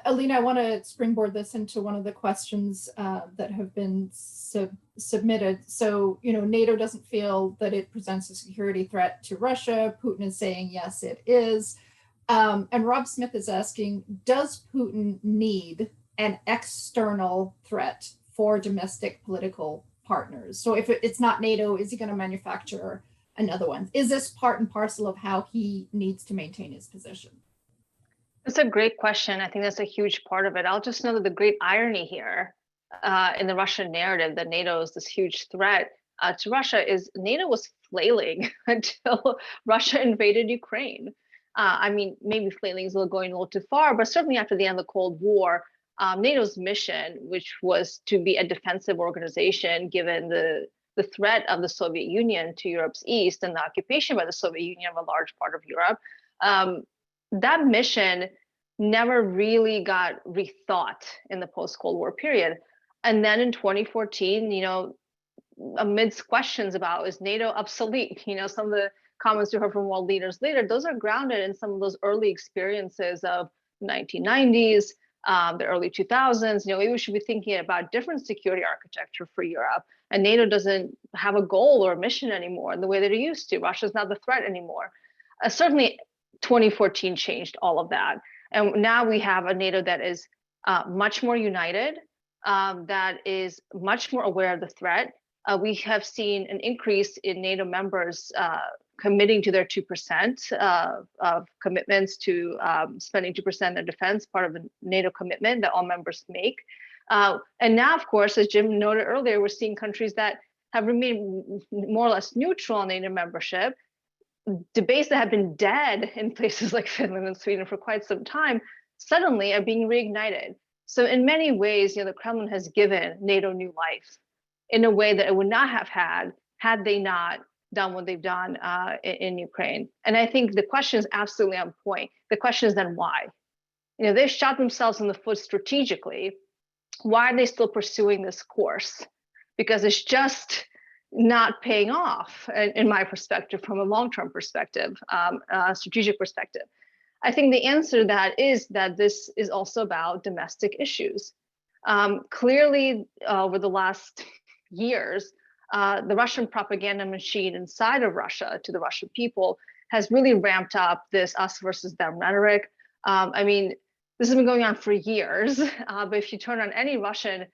Alina, I want to springboard this into one of the questions that have been submitted. So, NATO doesn't feel that it presents a security threat to Russia. Putin is saying, yes, it is. And Rob Smith is asking, does Putin need an external threat for domestic political partners? So if it's not NATO, is he going to manufacture another one? Is this part and parcel of how he needs to maintain his position? That's a great question. I think that's a huge part of it. I'll just know that the great irony here in the Russian narrative that NATO is this huge threat to Russia is NATO was flailing until Russia invaded Ukraine. I mean, maybe flailing is going a little too far, but certainly after the end of the Cold War, NATO's mission, which was to be a defensive organization, given the threat of the Soviet Union to Europe's east and the occupation by the Soviet Union of a large part of Europe, that mission never really got rethought in the post-Cold War period. And then in 2014, amidst questions about, is NATO obsolete? Some of the comments you heard from world leaders later, those are grounded in some of those early experiences of 1990s, the early 2000s. Maybe we should be thinking about different security architecture for Europe. And NATO doesn't have a goal or a mission anymore in the way that it used to. Russia's not the threat anymore. Certainly 2014 changed all of that. And now we have a NATO that is much more united, that is much more aware of the threat. We have seen an increase in NATO members committing to their 2% of commitments to spending 2% in defense, part of a NATO commitment that all members make. And now, of course, as Jim noted earlier, we're seeing countries that have remained more or less neutral on NATO membership. Debates that have been dead in places like Finland and Sweden for quite some time suddenly are being reignited. So in many ways, the Kremlin has given NATO new life in a way that it would not have had they not done what they've done in Ukraine. And I think the question is absolutely on point. The question is then why? They shot themselves in the foot strategically. Why are they still pursuing this course? Because it's just not paying off, in my perspective, from a long-term perspective, strategic perspective. I think the answer to that is that this is also about domestic issues. Clearly, over the last years, the Russian propaganda machine inside of Russia to the Russian people has really ramped up this us versus them rhetoric. I mean, this has been going on for years, but if you turn on any Russian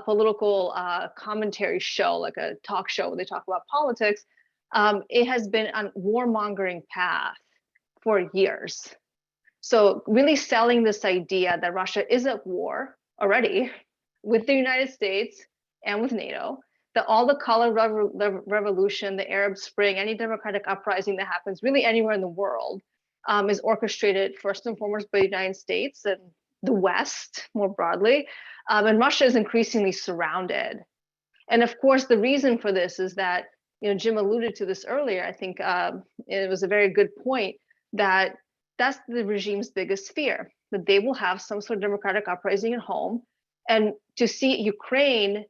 political commentary show, like a talk show where they talk about politics, it has been on warmongering path for years. So really selling this idea that Russia is at war already with the United States and with NATO, that all the color revolution, the Arab Spring, any democratic uprising that happens really anywhere in the world is orchestrated first and foremost by the United States and the West more broadly. And Russia is increasingly surrounded. And of course, the reason for this is that, Jim alluded to this earlier. I think it was a very good point that that's the regime's biggest fear, that they will have some sort of democratic uprising at home. And to see Ukraine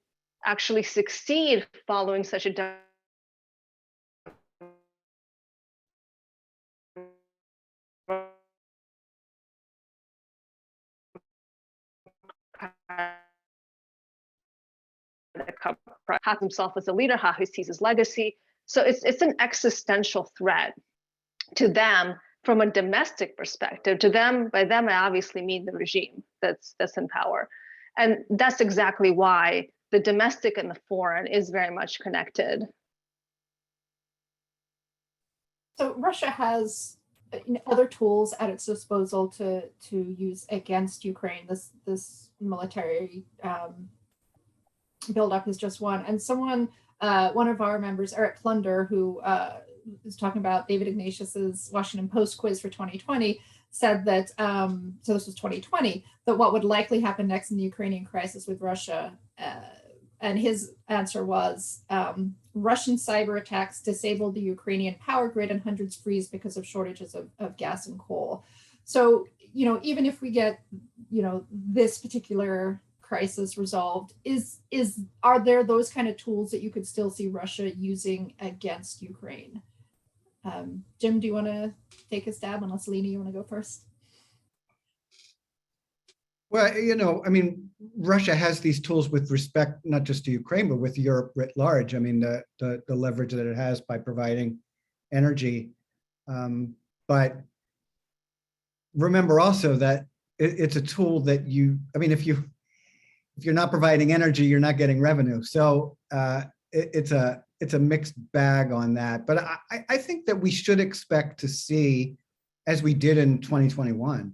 actually succeed following such a has himself as a leader, how he sees his legacy. So it's an existential threat to them from a domestic perspective. To them, by them, I obviously mean the regime that's in power. And that's exactly why the domestic and the foreign is very much connected. So Russia has other tools at its disposal to use against Ukraine. This military buildup is just one. And one of our members, Eric Plunder, who is talking about David Ignatius's Washington Post quiz for 2020, said that, so this was 2020, that what would likely happen next in the Ukrainian crisis with Russia, and his answer was, Russian cyber attacks disabled the Ukrainian power grid and hundreds freeze because of shortages of gas and coal. So, even if we get, this particular crisis resolved, are there those kind of tools that you could still see Russia using against Ukraine? Jim, do you want to take a stab? Unless Alina, you want to go first? Well, I mean, Russia has these tools with respect not just to Ukraine, but with Europe writ large. I mean, the leverage that it has by providing energy. But remember also that it's a tool that if you're not providing energy, you're not getting revenue. So it's a mixed bag on that. But I think that we should expect to see, as we did in 2021,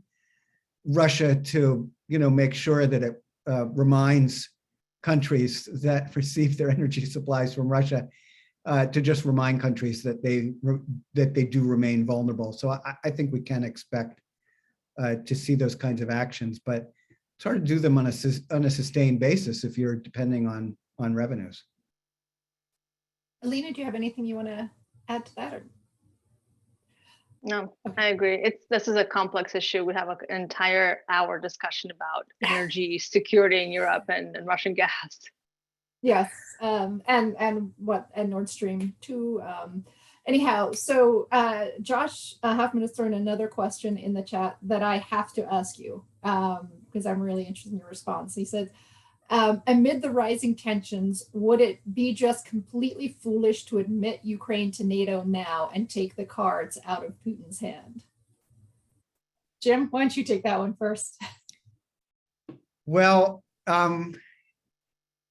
Russia to make sure that it reminds countries that receive their energy supplies from Russia to just remind countries that they do remain vulnerable. So I think we can expect to see those kinds of actions, but it's hard to do them on a sustained basis if you're depending on revenues. Alina, do you have anything you want to add to that? Or? No, I agree. This is a complex issue. We have an entire hour discussion about energy security in Europe and Russian gas. Yes, and Nord Stream 2. Anyhow, so Josh Hoffman has thrown another question in the chat that I have to ask you because I'm really interested in your response. He said, amid the rising tensions, would it be just completely foolish to admit Ukraine to NATO now and take the cards out of Putin's hand? Jim, why don't you take that one first? Well,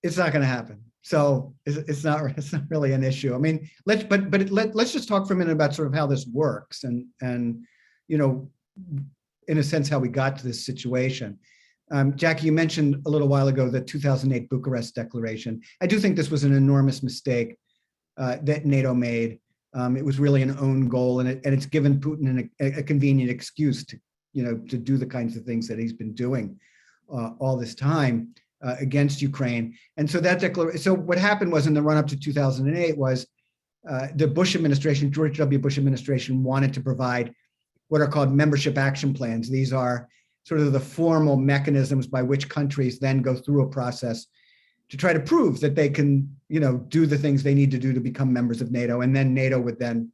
it's not going to happen. So it's not really an issue. I mean, let's just talk for a minute about sort of how this works and in a sense how we got to this situation. Jackie, you mentioned a little while ago the 2008 Bucharest Declaration. I do think this was an enormous mistake that NATO made. It was really an own goal, and it's given Putin a convenient excuse to do the kinds of things that he's been doing all this time against Ukraine. And so that declaration, so what happened was in the run up to 2008 was the Bush administration, George W. Bush administration, wanted to provide what are called membership action plans. These are sort of the formal mechanisms by which countries then go through a process to try to prove that they can, do the things they need to do to become members of NATO. And then NATO would then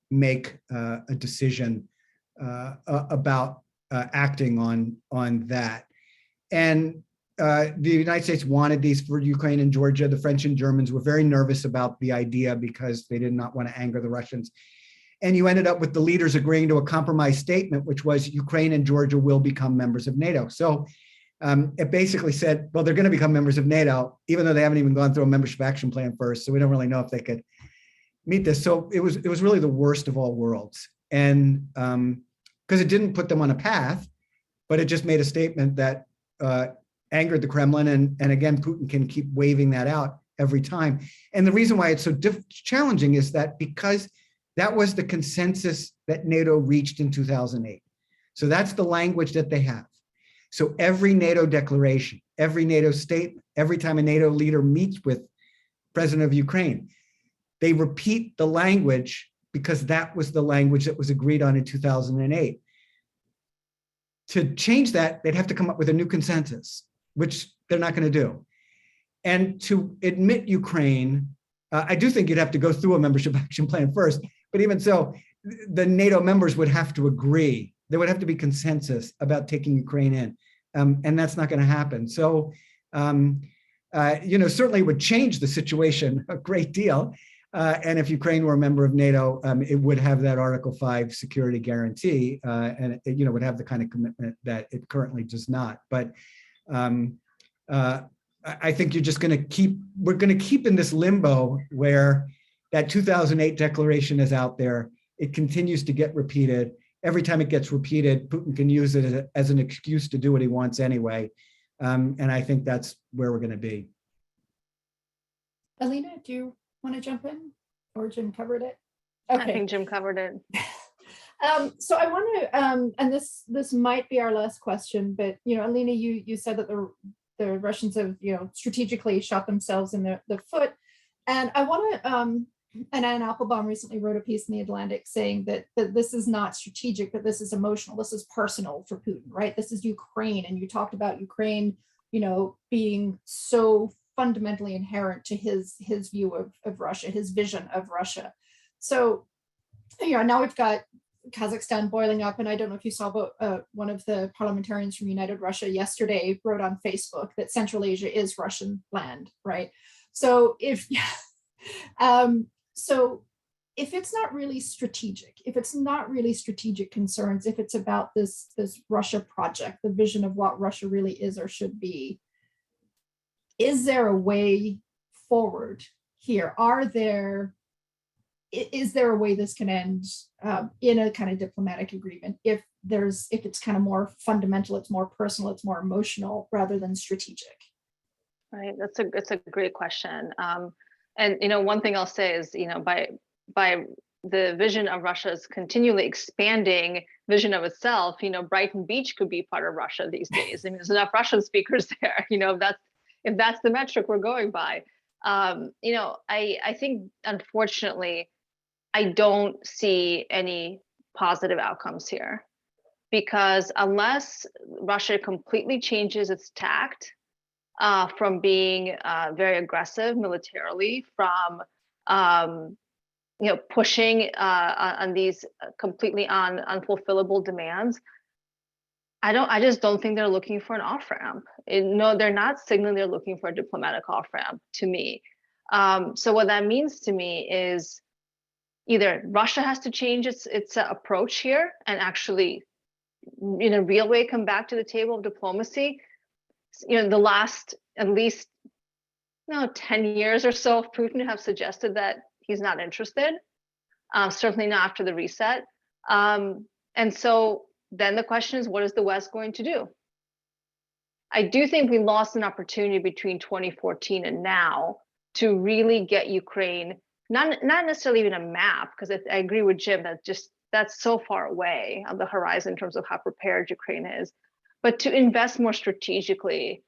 make a decision about acting on that. And the United States wanted these for Ukraine and Georgia. The French and Germans were very nervous about the idea because they did not want to anger the Russians. And you ended up with the leaders agreeing to a compromise statement, which was Ukraine and Georgia will become members of NATO. So it basically said, well, they're going to become members of NATO, even though they haven't even gone through a membership action plan first. So we don't really know if they could meet this. So it was really the worst of all worlds. And because it didn't put them on a path, but it just made a statement that angered the Kremlin. And again, Putin can keep waving that out every time. And the reason why it's so challenging is that because that was the consensus that NATO reached in 2008. So that's the language that they have. So every NATO declaration, every NATO statement, every time a NATO leader meets with President of Ukraine, they repeat the language because that was the language that was agreed on in 2008. To change that, they'd have to come up with a new consensus, which they're not going to do. And to admit Ukraine, I do think you'd have to go through a membership action plan first. But even so, the NATO members would have to agree. There would have to be consensus about taking Ukraine in. And that's not going to happen. So, certainly would change the situation a great deal. And if Ukraine were a member of NATO, it would have that Article 5 security guarantee, and it, would have the kind of commitment that it currently does not. But I think you're just going to we're going to keep in this limbo where that 2008 declaration is out there. It continues to get repeated. Every time it gets repeated, Putin can use it as an excuse to do what he wants anyway. And I think that's where we're going to be. Alina, do you want to jump in, or Jim covered it? Okay. I think Jim covered it. So I want to, and this might be our last question, but Alina, you said that the Russians have strategically shot themselves in the foot, and I want to. And Anne Applebaum recently wrote a piece in The Atlantic saying that this is not strategic, but this is emotional. This is personal for Putin, right? This is Ukraine, and you talked about Ukraine, being so fundamentally inherent to his view of Russia, his vision of Russia. So, now we've got Kazakhstan boiling up, and I don't know if you saw, but one of the parliamentarians from United Russia yesterday wrote on Facebook that Central Asia is Russian land, right? So if it's not really strategic, if it's not really strategic concerns, if it's about this Russia project, the vision of what Russia really is or should be, is there a way forward here? Is there a way this can end in a kind of diplomatic agreement if it's kind of more fundamental, it's more personal, it's more emotional rather than strategic? Right, that's a great question. And one thing I'll say is, by the vision of Russia's continually expanding vision of itself, Brighton Beach could be part of Russia these days. I mean, there's enough Russian speakers there. If that's the metric we're going by. I think, unfortunately, I don't see any positive outcomes here, because unless Russia completely changes its tact from being very aggressive militarily, from pushing on these completely unfulfillable demands, I just don't think they're looking for an off-ramp. No, they're not signaling they're looking for a diplomatic off-ramp to me. So what that means to me is either Russia has to change its approach here and actually, in a real way, come back to the table of diplomacy. The last at least 10 years or so of Putin have suggested that he's not interested, certainly not after the reset. And so then the question is, what is the West going to do? I do think we lost an opportunity between 2014 and now to really get Ukraine, not necessarily even a map, because I agree with Jim that that's so far away on the horizon in terms of how prepared Ukraine is, but to invest more strategically.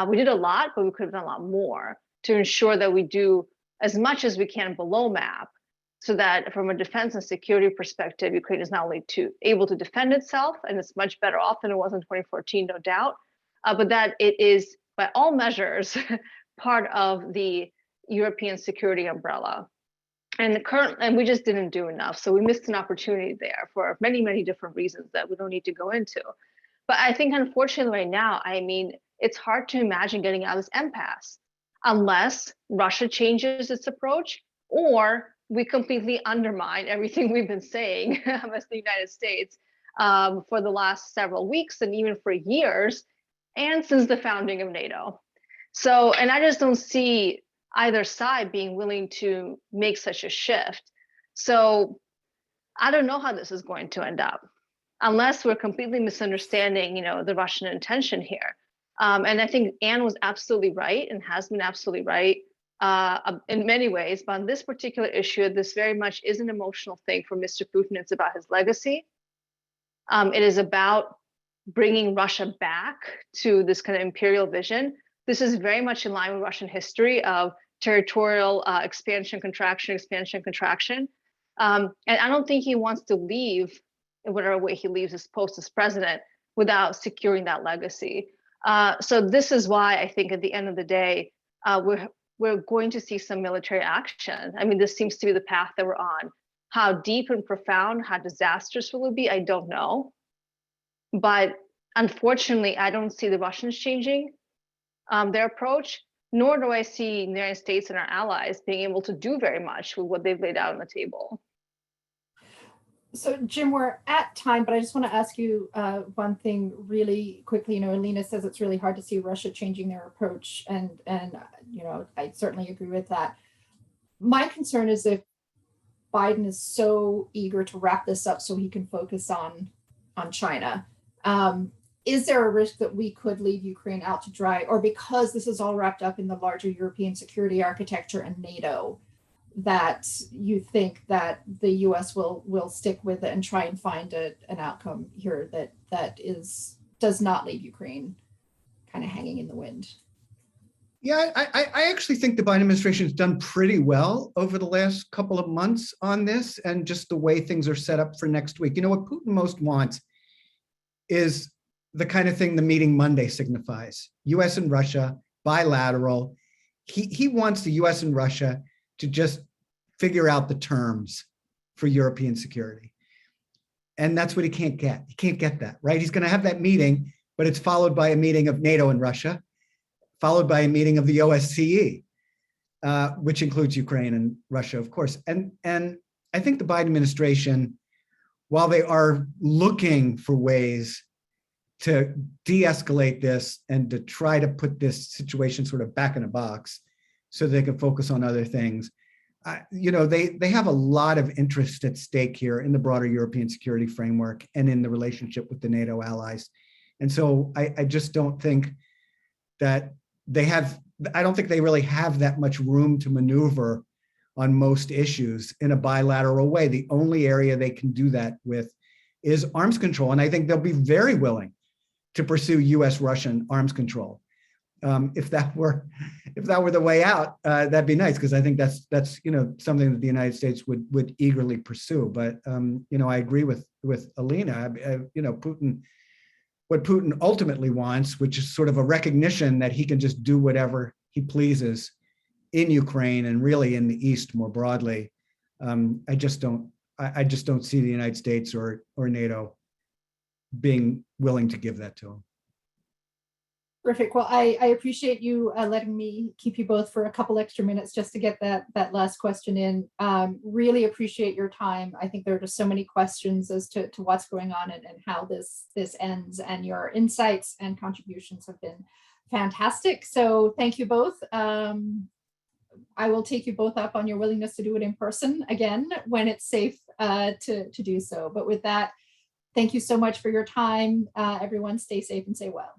We did a lot, but we could have done a lot more to ensure that we do as much as we can below map, so that from a defense and security perspective, Ukraine is not only able to defend itself, and it's much better off than it was in 2014, no doubt, but that it is, by all measures, part of the European security umbrella. And we just didn't do enough. So we missed an opportunity there for many, many different reasons that we don't need to go into. But I think, unfortunately, right now, I mean, it's hard to imagine getting out of this impasse unless Russia changes its approach, or we completely undermine everything we've been saying as the United States for the last several weeks and even for years, and since the founding of NATO. So, and I just don't see either side being willing to make such a shift. So I don't know how this is going to end up, unless we're completely misunderstanding, the Russian intention here. And I think Anne was absolutely right and has been absolutely right in many ways. But on this particular issue, this very much is an emotional thing for Mr. Putin. It's about his legacy. It is about bringing Russia back to this kind of imperial vision. This is very much in line with Russian history of territorial expansion, contraction, expansion, contraction. And I don't think he wants to leave in whatever way he leaves his post as president without securing that legacy. So this is why I think at the end of the day, we're going to see some military action. I mean, this seems to be the path that we're on. How deep and profound, how disastrous will it be? I don't know. But unfortunately, I don't see the Russians changing their approach, nor do I see the United States and our allies being able to do very much with what they've laid out on the table. So Jim, we're at time, but I just want to ask you one thing really quickly. Alina says it's really hard to see Russia changing their approach, and I certainly agree with that. My concern is if Biden is so eager to wrap this up so he can focus on China, is there a risk that we could leave Ukraine out to dry, or because this is all wrapped up in the larger European security architecture and NATO, that you think that the U.S. will stick with it and try and find an outcome here that does not leave Ukraine kind of hanging in the wind? Yeah, I actually think the Biden administration has done pretty well over the last couple of months on this, and just the way things are set up for next week. What Putin most wants is the kind of thing the meeting Monday signifies. U.S. and Russia, bilateral. He wants the U.S. and Russia to just figure out the terms for European security. And that's what he can't get. He can't get that, right? He's going to have that meeting, but it's followed by a meeting of NATO and Russia, followed by a meeting of the OSCE, which includes Ukraine and Russia, of course. And I think the Biden administration, while they are looking for ways to de-escalate this and to try to put this situation sort of back in a box so they can focus on other things, they have a lot of interest at stake here in the broader European security framework and in the relationship with the NATO allies. And so I just don't think that I don't think they really have that much room to maneuver on most issues in a bilateral way. The only area they can do that with is arms control. And I think they'll be very willing to pursue U.S. Russian arms control. If that were the way out, that'd be nice, because I think that's something that the United States would eagerly pursue. But I agree with Alina. Putin, what Putin ultimately wants, which is sort of a recognition that he can just do whatever he pleases in Ukraine and really in the East more broadly. I just don't see the United States or NATO being willing to give that to him. Terrific. Well, I appreciate you letting me keep you both for a couple extra minutes just to get that last question in. Really appreciate your time. I think there are just so many questions as to what's going on and how this ends, and your insights and contributions have been fantastic. So thank you both. I will take you both up on your willingness to do it in person again when it's safe to do so. But with that, thank you so much for your time. Everyone stay safe and stay well.